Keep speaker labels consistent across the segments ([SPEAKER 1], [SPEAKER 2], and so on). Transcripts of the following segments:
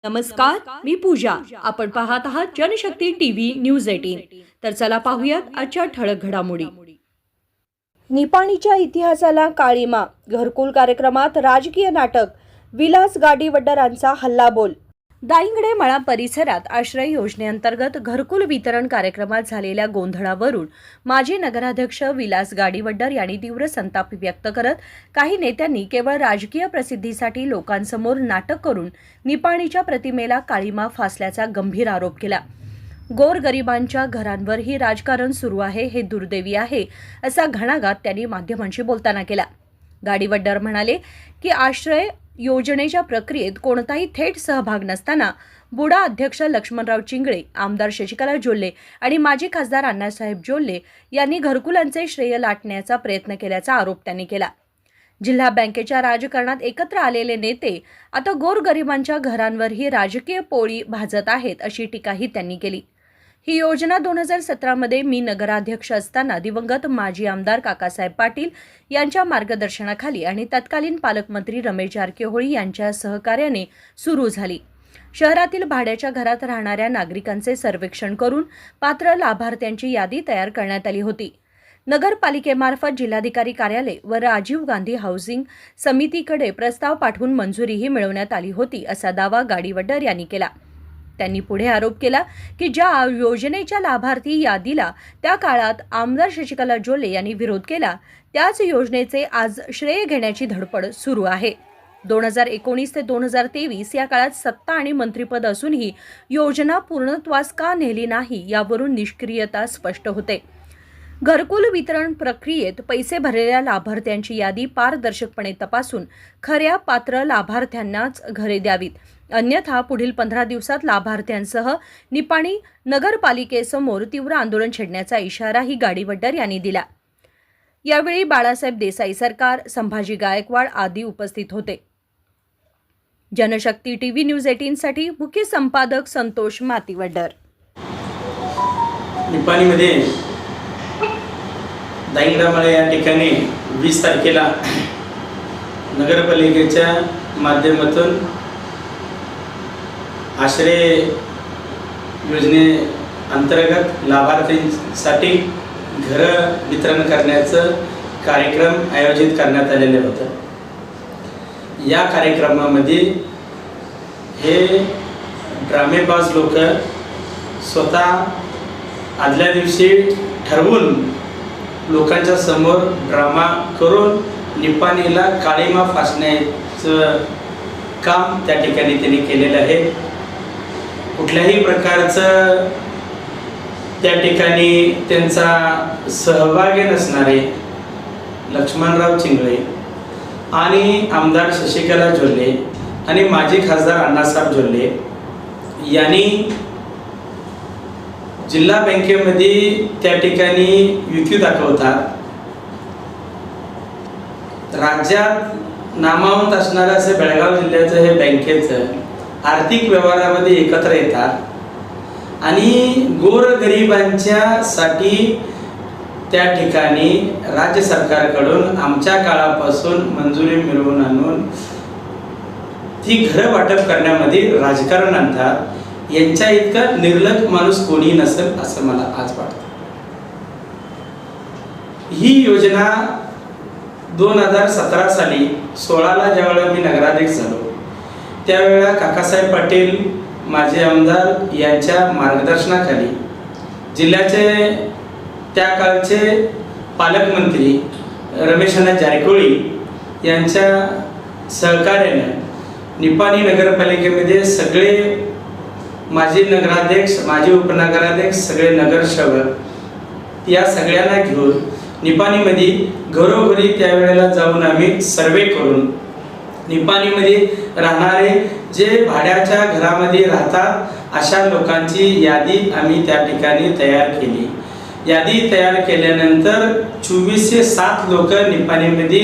[SPEAKER 1] नमस्कार, मी पूजा. आपण पाहत आहात जनशक्ती टीव्ही न्यूज 18. तर चला पाहूयात आजच्या ठळक घडामोडी. निपाणीच्या इतिहासाला काळीमा. घरकुल कार्यक्रमात राजकीय नाटक. विलास गाडीवड्डरांचा हल्लाबोल. दाईंगडे मळा परिसरात आश्रय योजनेअंतर्गत घरकुल वितरण कार्यक्रमात झालेल्या गोंधळावरून माजी नगराध्यक्ष विलास गाडीवड्डर यांनी तीव्र संताप व्यक्त करत काही नेत्यांनी केवळ राजकीय प्रसिद्धीसाठी लोकांसमोर नाटक करून निपाणीच्या प्रतिमेला काळीमा फासल्याचा गंभीर आरोप केला. गोरगरिबांच्या घरांवरही राजकारण सुरू आहे, हे दुर्दैवी आहे, असा घणाघात त्यांनी माध्यमांशी बोलताना केला. गाडीवड्डर म्हणाले की आश्रय योजनेच्या प्रक्रियेत कोणताही थेट सहभाग नसताना बुडा अध्यक्ष लक्ष्मणराव चिंगळे, आमदार शशिकला जोल्ले आणि माजी खासदार अण्णासाहेब जोल्ले यांनी घरकुलांचे श्रेय लाटण्याचा प्रयत्न केल्याचा आरोप त्यांनी केला. जिल्हा बँकेच्या राजकारणात एकत्र आलेले नेते आता गोरगरिबांच्या घरांवरही राजकीय पोळी भाजत आहेत, अशी टीकाही त्यांनी केली. ही योजना 2017 मध्ये मी नगराध्यक्ष असताना दिवंगत माजी आमदार काकासाहेब पाटील यांच्या मार्गदर्शनाखाली आणि तत्कालीन पालकमंत्री रमेश जारकीहोळी यांच्या सहकार्याने सुरू झाली. शहरातील भाड्याच्या घरात राहणाऱ्या नागरिकांचे सर्वेक्षण करून पात्र लाभार्थ्यांची यादी तयार करण्यात आली होती. नगरपालिकेमार्फत जिल्हाधिकारी कार्यालय व राजीव गांधी हाऊसिंग समितीकडे प्रस्ताव पाठवून मंजुरीही मिळवण्यात आली होती, असा दावा गाडीवड्डर यांनी केला. त्यांनी पुढे आरोप केला की ज्या योजनेच्या लाभार्थी यादीला त्या काळात आमदार शशिकला जोल्ले यांनी विरोध केला, त्याच योजनेचे आज श्रेय घेण्याची धडपड सुरू आहे. 2019 ते 2023 या काळात सत्ता आणि मंत्रिपद असूनही योजना पूर्णत्वास का नेली नाही, यावरून निष्क्रियता स्पष्ट होते. घरकुल वितरण प्रक्रियेत पैसे भरलेल्या लाभार्थ्यांची यादी पारदर्शकपणे तपासून खऱ्या पात्र लाभार्थ्यांनाच घरे द्यावीत, अन्यथा पुढील 15 दिवसात लाभार्थ्यांसह निपाणी नगरपालिकेसमोर तीव्र आंदोलन छेडण्याचा इशाराही गाडीवड्डर यांनी दिला. यावेळी बाळासाहेब देसाई सरकार, संभाजी गायकवाड आदी उपस्थित होते. जनशक्ती टीव्ही न्यूज 18 साठी मुख्य संपादक संतोष मातीवड्डर.
[SPEAKER 2] निपाणीमध्ये दाईंगडे या ठिकाणी 20 तारखेला नगरपालिकेच्या माध्यमातून आश्रय योजनेअंतर्गत लाभार्थींसाठी घरं वितरण करण्याचं कार्यक्रम आयोजित करण्यात आलेले होतं. या कार्यक्रमामध्ये हे ड्रामेबाज लोक स्वतः आदल्या दिवशी ठरवून लोकांच्या समोर ड्रामा करून निपाणीला काळीमा फासण्याचं काम त्या ठिकाणी त्यांनी केलेलं आहे. कुठल्याही प्रकारचं त्या ठिकाणी त्यांचा सहभागी नसणारे लक्ष्मणराव चिंगळे आणि आमदार शशिकला जोल्ले आणि माजी खासदार अण्णासाहेब जोल्ले यांनी जिल्हा बँकेमध्ये त्या ठिकाणी युती दाखवतात. राज्यात नामावंत असणारं असं बेळगाव जिल्ह्याचं हे बँकेचं आर्थिक व्यवहारामध्ये एकत्र येतात आणि गोरगरिबांच्या साठी त्या ठिकाणी राज्य सरकारकडून आमच्या काळापासून मंजुरी मिळवून आणून ती घरं वाटप करण्यामध्ये राजकारण आणतात. यांच्या इतका निर्लज्ज माणूस कोणी नसेल असं मला आज वाटतं. ही योजना 2017 साली 16ला ज्यावेळेला मी नगराध्यक्ष झालो त्यावेळेला काकासाहेब पाटील माजी आमदार यांच्या मार्गदर्शनाखाली जिल्ह्याचे त्या काळचे पालकमंत्री रमेश जारकीहोळी यांच्या सहकार्याने निपाणी नगरपालिकेमध्ये सगळे माजी नगराध्यक्ष, माजी उपनगराध्यक्ष, सगळे नगरसेवक या सगळ्यांना घेऊन निपाणीमध्ये घरोघरी त्यावेळेला जाऊन आम्ही सर्वे करून निपाणीमध्ये राहणारे जे भाड्याच्या घरामध्ये राहतात अशा लोकांची यादी आम्ही त्या ठिकाणी तयार केली. यादी तयार केल्यानंतर 2407 लोक निपाणीमध्ये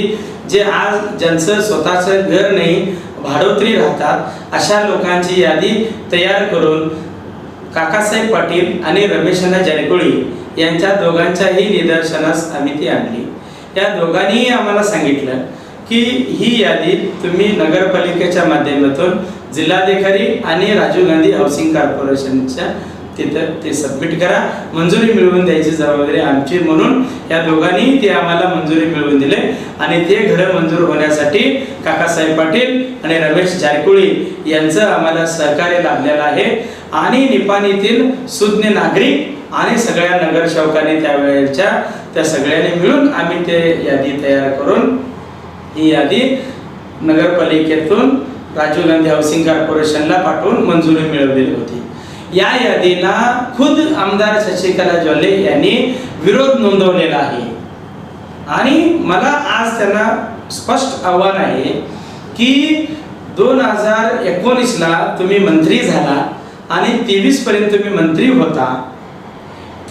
[SPEAKER 2] जे आज ज्यांचं स्वतःचं घर नाही भाडोत्री राहतात अशा लोकांची यादी तयार करून काकासाहेब पाटील आणि रमेश जारकीहोळी यांच्या दोघांच्याही निदर्शनास आम्ही ती आणली. त्या दोघांनीही आम्हाला सांगितलं की ही यादी तुम्ही नगरपालिकेच्या माध्यमातून जिल्हाधिकारी आणि राजीव गांधी हाऊसिंग कॉर्पोरेशनच्या तिथं ते सबमिट करा. मंजुरी मिळवून द्यायची जबाबदारी आमची, म्हणून या दोघांनी ते आम्हाला मंजुरी मिळवून दिले आणि ते घरं मंजूर होण्यासाठी काकासाहेब पाटील आणि रमेश जारकुळी यांचं आम्हाला सहकार्य लाभलेलं आहे. आणि निपाणीतील सुज्ञ नागरिक आणि सगळ्या नगरसेवकांनी त्यावेळेच्या त्या सगळ्यांनी मिळून आम्ही ते यादी तयार करून ही यादी नगरपालिकेतून राजीव गांधी हाऊसिंग कॉर्पोरेशनला पाठवून मंजुरी मिळवलेली होती. या यादीला खुद आमदार शशिकला ज्वाले यांनी विरोध नोंदवलेला आहे आणि मला आज त्यांना स्पष्ट आव्हान आहे की 2019ला तुम्ही मंत्री झाला आणि 23 पर्यंत तुम्ही मंत्री होता.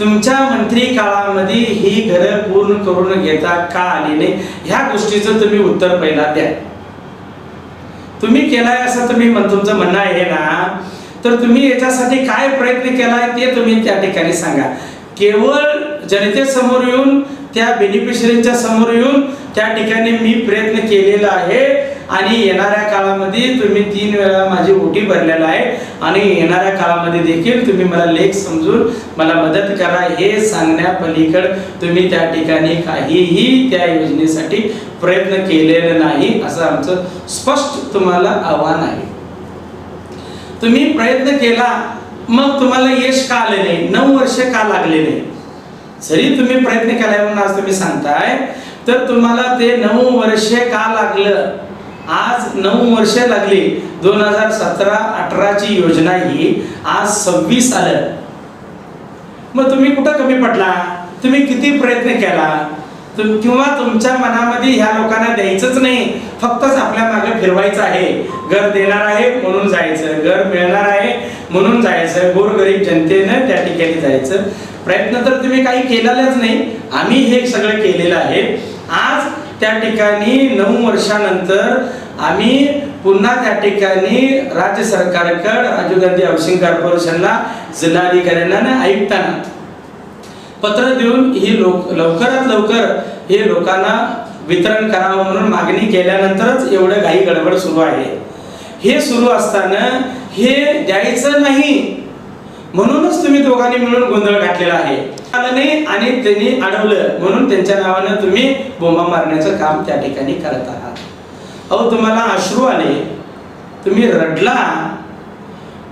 [SPEAKER 2] तुमच्या मंत्री काळामध्ये ही घरं पूर्ण करून घेता का आली नाही, ह्या गोष्टीचं तुम्ही उत्तर पहिला द्या. तुम्ही केलाय असं तुमचं म्हणणं आहे ना, तर तुम्ही याच्यासाठी काय प्रयत्न केलाय ते तुम्ही त्या ठिकाणी सांगा. केवळ जनतेसमोर येऊन त्या बेनिफिशरीच्या समोर येऊन त्या ठिकाणी मी प्रयत्न केलेला आहे आणि येणाऱ्या काळामध्ये तुम्ही 3 वेळा माझी ओटी भरलेला आहे आणि येणाऱ्या काळामध्ये देखील तुम्ही मला लेख समजून मला मदत करा हे सांगण्या पलीकडे तुम्ही त्या ठिकाणी काहीही त्या योजनेसाठी प्रयत्न केलेला नाही असं आमचं स्पष्ट तुम्हाला आव्हान आहे. तुम्ही प्रयत्न केला, मग तुम्हाला यश का आले नाही, 9 वर्ष का लागले नाही? जरी तुम्ही प्रयत्न केलाय म्हणून आज तुम्ही सांगताय, तर तुम्हाला ते 9 वर्ष का लागलं? आज 9 वर्ष लागली. 2017-18ची योजना ही आज 26 आलं. मग तुम्ही कुठं कमी पडला? तुम्ही किती प्रयत्न केला? किंवा तुमच्या मनामध्ये ह्या लोकांना द्यायचंच नाही, फक्तच आपल्या मागे फिरवायचं आहे. घर देणार आहे म्हणून जायचं, घर मिळणार आहे म्हणून जायचं, गोरगरीब जनतेनं त्या ठिकाणी जायचं. प्रयत्न तर तुम्ही काही केलेलाच नाही, आम्ही हे सगळं केलेलं आहे. आज त्या ठिकाणी 9 वर्षानंतर आम्ही पुन्हा त्या ठिकाणी राज्य सरकारकडे राजीव गांधी हाऊसिंग कॉर्पोरेशनला जिल्हाधिकाऱ्यांना आणि आयुक्तांना पत्र देऊन ही लवकरात लवकर हे लोकांना वितरण करावं म्हणून मागणी केल्यानंतरच एवढं घाई गडबड सुरू आहे. हे सुरू असताना हे द्यायचं नाही म्हणूनच तुम्ही दोघांनी मिळून गोंधळ घातलेला आहे. आलं नाही आणि त्यांनी अडवलं म्हणून त्यांच्या नावानं तुम्ही बोंबा मारण्याचं काम त्या ठिकाणी करत आहात. अहो, तुम्हाला अश्रू आले, तुम्ही रडला,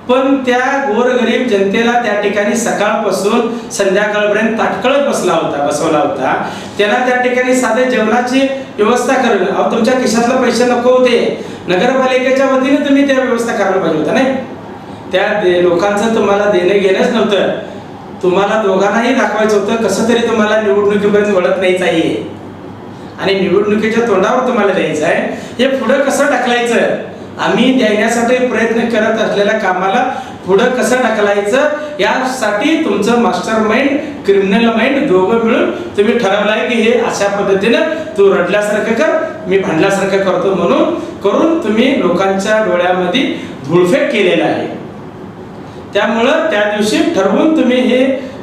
[SPEAKER 2] पण त्या गोरगरीब जनतेला त्या ठिकाणी सकाळपासून संध्याकाळपर्यंत ताटकळत बसवला होता. त्यांना त्या ठिकाणी साधे जेवणाची व्यवस्था करून, अहो तुमच्या खिशातले पैसे नको होते, नगरपालिकेच्या वतीने तुम्ही त्या व्यवस्था करायला पाहिजे होता नाही. त्या लोकांचं तुम्हाला देणं घेणंच नव्हतं. तुम्हाला दोघांनाही दाखवायचं होतं कसं तरी तुम्हाला निवडणुकीपर्यंत वळत नाही चाहिए आणि निवडणुकीच्या तोंडावर तुम्हाला द्यायचं आहे. हे पुढं कसं ढकलायचं, आम्ही देण्यासाठी प्रयत्न करत असलेल्या कामाला पुढं कसं ढकलायचं यासाठी तुमचं मास्टर माइंड, क्रिमिनल माइंड दोघं मिळून तुम्ही ठरवलंय की हे अशा पद्धतीनं तू रडल्यासारखं कर, मी भांडल्यासारखं करतो म्हणून करून तुम्ही लोकांच्या डोळ्यामध्ये धुळफेक केलेला आहे. त्यामुळं त्या दिवशी ठरवून तुम्ही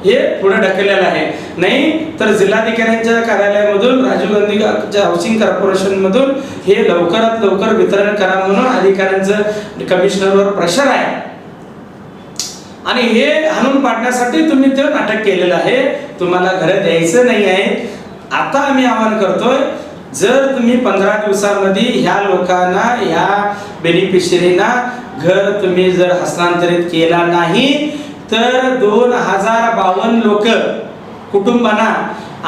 [SPEAKER 2] हे पुढे ढकललेलं आहे. नाही तर जिल्हाधिकाऱ्यांच्या कार्यालयामधून राजीव गांधी हाऊसिंग कॉर्पोरेशन मधून हे लवकरात लवकर वितरण करा म्हणून अधिकाऱ्यांचं कमिशनरवर प्रेशर आहे आणि हे आणून पाडण्यासाठी तुम्ही ते नाटक केलेलं आहे. तुम्हाला घर द्यायचं नाही आहे. आता आम्ही आवाहन करतोय, जर तुम्ही 15 दिवसांमध्ये ह्या लोकांना, ह्या बेनिफिशरीना घर तुम्ही जर हस्तांतरित केला नाही तर 2052 लोक कुटुंबांना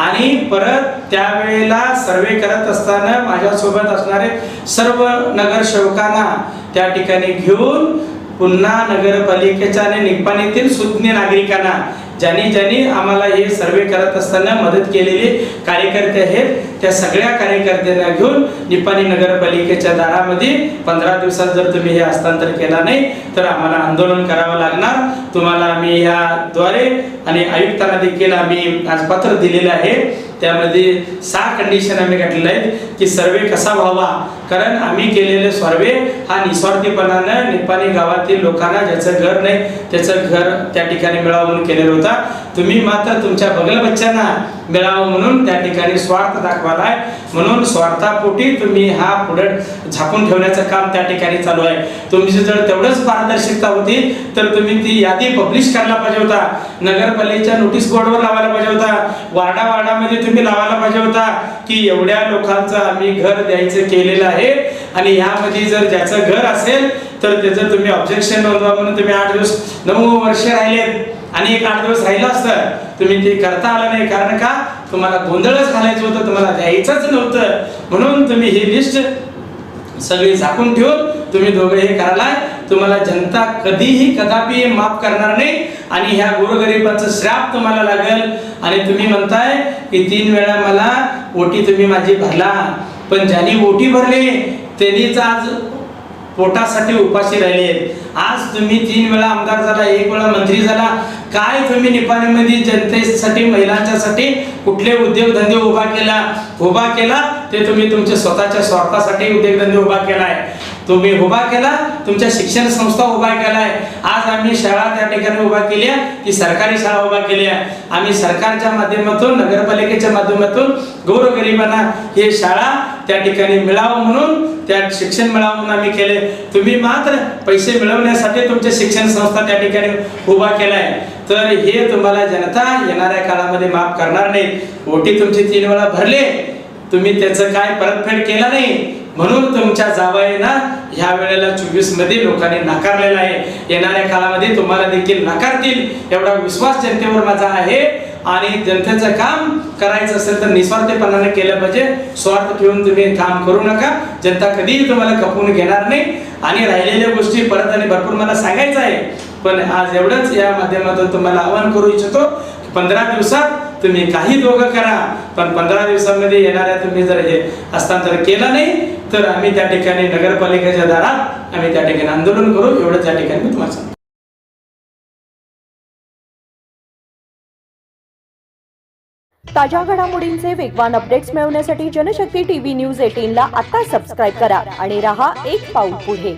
[SPEAKER 2] आणि परत त्यावेळेला सर्वे करत असताना माझ्यासोबत असणारे सर्व नगरसेवकांना त्या ठिकाणी घेऊन पुन्हा नगरपालिकेच्या आणि निपाणीतील सुज्ञ नागरिकांना ज्यांनी आम्हाला हे सर्वे करत असताना मदत केलेले कार्यकर्ते आहेत त्या सगळ्या कार्यकर्त्यांना घेऊन निपाणी नगरपालिकेच्या दारामध्ये 15 दिवसात जर तुम्ही हे हस्तांतर केला नाही तर आम्हाला आंदोलन करावं लागणार. तुम्हाला आम्ही याद्वारे आणि आयुक्तांना देखील आम्ही आज पत्र दिलेलं आहे. त्यामध्ये 6 कंडिशन आम्ही घातलेल्या आहेत की सर्वे कसा व्हावा, कारण आम्ही केलेले सर्वे हा निस्वार्थीपणानं निपाणी गावातील लोकांना ज्याचं घर नाही त्याचं घर त्या ठिकाणी मिळावं म्हणून केलेलं होता. तुम्ही मात्र तुमच्या बगल बच्च्यांना मिळावं म्हणून त्या ठिकाणी स्वार्थ दाखवालाय. म्हणून स्वार्थापोटी तुम्ही हा पुढे झाकून ठेवण्याचं काम त्या ठिकाणी चालू आहे. तुमची जर तेवढंच पारदर्शकता होती तर तुम्ही ती यादी पब्लिश करायला पाहिजे होता. नगरपालिकेच्या नोटीस बोर्डवर लावायला पाहिजे होता. वार्डामध्ये तुम्ही लावायला पाहिजे होता की एवढ्या लोकांचं आम्ही घर द्यायचं केलेलं आहे आणि यामध्ये जर ज्याचं घर असेल तर त्याचं तुम्ही ऑब्जेक्शन नोंदवा म्हणून तुम्ही 8 दिवस 9 वर्ष राहिलेत आणि एक 8 दिवस राहिलं असतं तुम्ही ते करता आलं नाही. कारण का तुम्हाला गोंधळच घालायचं होतं, तुम्हाला द्यायचंच नव्हतं. म्हणून तुम्ही ही लिस्ट सगळी झाकून ठेवून तुम्ही दोघे हे करायला. तुम्हाला जनता कधीही कदापि माफ करणार नाही आणि ह्या गोरगरिबांचं श्राप तुम्हाला लागेल. आणि तुम्ही म्हणताय की 3 वेळा मला ओटी तुम्ही माझी भरला, पण ज्यांनी ओटी भरली त्यांनीच आज पोटासाठी उपाशी राहिले. आज तुम्ही 3 वेळा आमदार झाला, 1 वेळा मंत्री झाला. काय तुम्ही निपाणीमध्ये जनतेसाठी महिलांच्यासाठी कुठले उद्योगधंदे उभा केला ते तुम्ही तुमच्या स्वतःच्या स्वार्थासाठी उद्योगधंदे उभा केलाय. तुम्ही उभा केला, तुमच्या शिक्षण संस्था उभा केलाय. आज आम्ही शाळा त्या ठिकाणी उभा केल्या की सरकारी शाळा उभा केल्या. आम्ही सरकारच्या माध्यमातून नगरपालिकेच्या माध्यमातून गोरगरिबांना हे शाळा त्या ठिकाणी मिळावं म्हणून त्या शिक्षण मिळावं म्हणून आम्ही केले. तुम्ही मात्र पैसे मिळवण्यासाठी तुमच्या शिक्षण संस्था त्या ठिकाणी उभा केलाय. तर हे तुम्हाला जनता येणाऱ्या काळामध्ये माफ करणार नाही. ओटी तुमची 3 वेळा भरले, तुम्ही त्याचं काय परतफेड केला नाही म्हणून तुमच्या जावयाना ह्या वेळेला 24 मध्ये लोकांनी नाकारलेला आहे. येणाऱ्या काळामध्ये तुम्हाला देखील नाकारतील एवढा विश्वास जनतेवर माझा आहे. आणि जनतेचं काम करायचं असेल तर निस्वार्थपणाने केलं पाहिजे. स्वार्थ ठेवून तुम्ही काम करू नका. जनता कधीही तुम्हाला खपवून घेणार नाही. आणि राहिलेल्या गोष्टी परत आणि भरपूर मला सांगायचं आहे, पण आज एवढंच या माध्यमातून तुम्हाला आवाहन करू इच्छितो. 15 दिवसात तुम्ही काही दोघं करा, पण 15 दिवसांमध्ये येणाऱ्या तुम्ही जर हे हस्तांतर केलं नाही तर आम्ही त्या ठिकाणी नगरपालिकेच्या दारात आम्ही त्या ठिकाणी आंदोलन करू. एवढंच त्या ठिकाणी मी तुम्हाला सांगतो.
[SPEAKER 1] ताज्या घडामोडींचे वेगवान अपडेट्स मिळवण्यासाठी जनशक्ती टीव्ही न्यूज 18 ला आता सबस्क्राईब करा आणि रहा एक पाऊल पुढे.